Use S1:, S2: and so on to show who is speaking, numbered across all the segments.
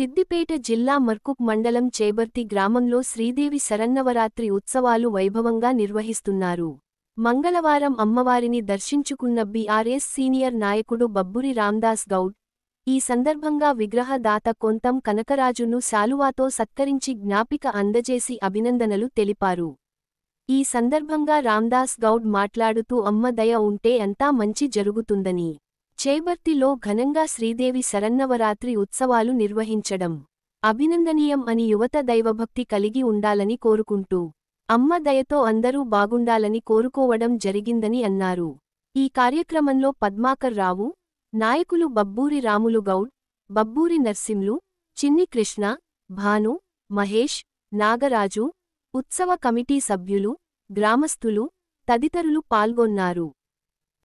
S1: సిద్దిపేట జిల్లా మర్కుక్ మండలం చేబర్తి గ్రామంలో శ్రీదేవి శరన్నవరాత్రి ఉత్సవాలు వైభవంగా నిర్వహిస్తున్నారు. మంగళవారం అమ్మవారిని దర్శించుకున్న బీఆర్ఎస్ సీనియర్ నాయకుడు బబ్బూరి రాందాస్ గౌడ్ ఈ సందర్భంగా విగ్రహ దాత కొంతం కనకరాజును శాలువాతో సత్కరించి జ్ఞాపిక అందజేసి అభినందనలు తెలిపారు. ఈ సందర్భంగా రాందాస్ గౌడ్ మాట్లాడుతూ అమ్మ దయ ఉంటే అంతా మంచి జరుగుతుందని, చేబర్తిలో ఘనంగా శ్రీదేవి శరన్నవరాత్రి ఉత్సవాలు నిర్వహించడం అభినందనీయం అని యువత దైవభక్తి కలిగి ఉండాలని కోరుకుంటూ అమ్మ దయతో అందరూ బాగుండాలని కోరుకోవడం జరిగిందని అన్నారు. ఈ కార్యక్రమంలో పద్మాకర్ రావు, నాయకులు బబ్బూరి రాములు గౌడ్, బబ్బూరి నర్సింలు, చిన్ని కృష్ణ, భాను, మహేష్, నాగరాజు, ఉత్సవ కమిటీ సభ్యులు, గ్రామస్థులు తదితరులు పాల్గొన్నారు.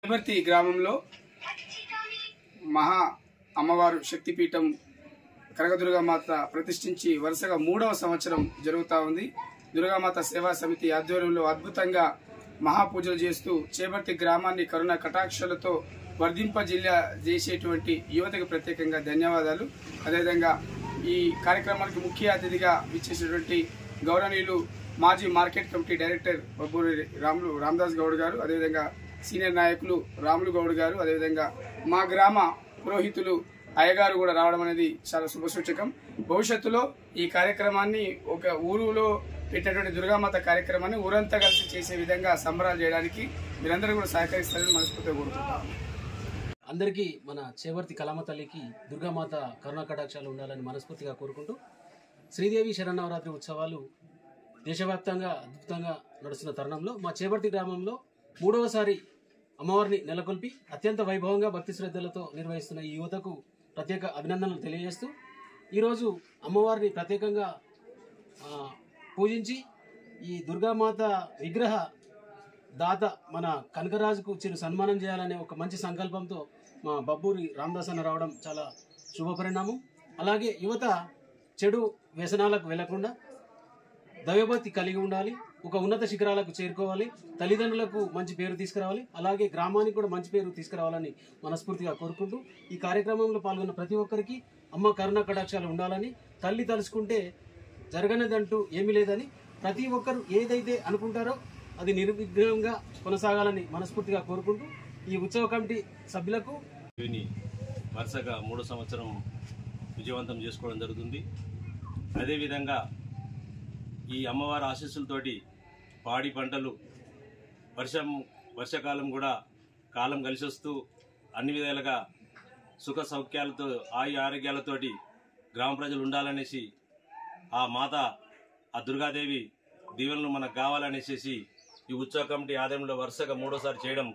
S2: చేబర్తి గ్రామంలో మహా అమ్మవారు శక్తిపీఠం కనకదుర్గామాత ప్రతిష్ఠించి వరుసగా 3వ సంవత్సరం జరుగుతూ ఉంది. దుర్గామాత సేవా సమితి ఆధ్వర్యంలో అద్భుతంగా మహాపూజలు చేస్తూ చేబర్తి గ్రామాన్ని కరుణ కటాక్షలతో వర్ధింపజిల్లా చేసేటువంటి యువతకు ప్రత్యేకంగా ధన్యవాదాలు. అదేవిధంగా ఈ కార్యక్రమానికి ముఖ్య అతిథిగా విచ్చేసినటువంటి గౌరవనీయులు మాజీ market committee director Babburi Ramadas Goud గారు, అదేవిధంగా సీనియర్ నాయకులు రాములు గౌడ్ గారు, అదేవిధంగా మా గ్రామ పురోహితులు అయ్యగారు కూడా రావడం అనేది చాలా శుభసూచకం. భవిష్యత్తులో ఈ కార్యక్రమాన్ని ఒక ఊరులో పెట్టినటువంటి దుర్గామాత కార్యక్రమాన్ని ఊరంతా కలిసి చేసే విధంగా సంబరాలు చేయడానికి మీరందరూ కూడా సహకరిస్తారని మనస్ఫూర్తిగా కోరుకుంటున్నాం.
S3: అందరికీ మన చేబర్తి కళామ తల్లికి దుర్గామాత కరుణా కటాక్షాలు ఉండాలని మనస్ఫూర్తిగా కోరుకుంటూ శ్రీదేవి శరన్నవరాత్రి ఉత్సవాలు దేశవ్యాప్తంగా అద్భుతంగా నడుస్తున్న తరుణంలో మా చేబర్తి గ్రామంలో 3వసారి అమ్మవారిని నెలకొల్పి అత్యంత వైభవంగా భక్తి శ్రద్ధలతో నిర్వహిస్తున్న ఈ యువతకు ప్రత్యేక అభినందనలు తెలియజేస్తూ ఈరోజు అమ్మవారిని ప్రత్యేకంగా పూజించి ఈ దుర్గామాత విగ్రహ దాత మన కనకరాజుకు చిరు సన్మానం చేయాలనే ఒక మంచి సంకల్పంతో మా బబ్బూరి రామదాస్ అన్న రావడం చాలా శుభపరిణామం. అలాగే యువత చెడు వ్యసనాలకు వెళ్లకుండా దైవభక్తి కలిగి ఉండాలి, ఒక ఉన్నత శిఖరాలకు చేరుకోవాలి, తల్లిదండ్రులకు మంచి పేరు తీసుకురావాలి, అలాగే గ్రామానికి కూడా మంచి పేరు తీసుకురావాలని మనస్ఫూర్తిగా కోరుకుంటూ ఈ కార్యక్రమంలో పాల్గొన్న ప్రతి ఒక్కరికి అమ్మ కరుణ కటాక్షాలు ఉండాలని, తల్లి తలుచుకుంటే జరగనిదంటూ ఏమీ లేదని, ప్రతి ఒక్కరు ఏదైతే అనుకుంటారో అది నిర్విఘ్నంగా కొనసాగాలని మనస్ఫూర్తిగా కోరుకుంటూ ఈ ఉత్సవ కమిటీ సభ్యులకు
S4: వరుసగా 3వ సంవత్సరం విజయవంతం చేసుకోవడం జరుగుతుంది. అదేవిధంగా ఈ అమ్మవారి ఆశీస్సులతోటి పాడి పంటలు వర్షాకాలం కూడా కాలం కలిసి వస్తూ అన్ని విధాలుగా సుఖ సౌఖ్యాలతో ఆరోగ్యాలతోటి గ్రామ ప్రజలు ఉండాలనేసి ఆ మాత ఆ దుర్గాదేవి దీవెనలు మనకు కావాలనేసి ఈ ఉత్సవ కమిటీ ఆధ్వర్యంలో వరుసగా 3వసారి చేయడం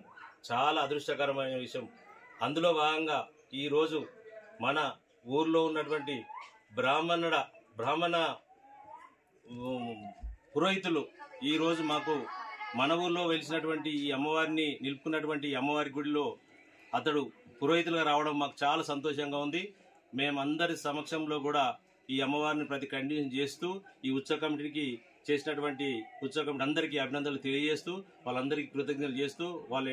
S4: చాలా అదృష్టకరమైన విషయం. అందులో భాగంగా ఈరోజు మన ఊర్లో ఉన్నటువంటి బ్రాహ్మణ పురోహితులు ఈరోజు మాకు మన ఊర్లో వెలిసినటువంటి ఈ అమ్మవారిని నిలుపుకున్నటువంటి అమ్మవారి గుడిలో అతడు పురోహితులుగా రావడం మాకు చాలా సంతోషంగా ఉంది. మేమందరి సమక్షంలో కూడా ఈ అమ్మవారిని ప్రతి కంటిన్యూ చేస్తూ ఈ ఉత్సవ కమిటీకి చేసినటువంటి ఉత్సవ కమిటీ అందరికీ అభినందనలు తెలియజేస్తూ వాళ్ళందరికీ కృతజ్ఞతలు చేస్తూ వాళ్ళ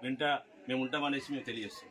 S4: వెంట మేము ఉంటామనేసి మేము తెలియజేస్తాం.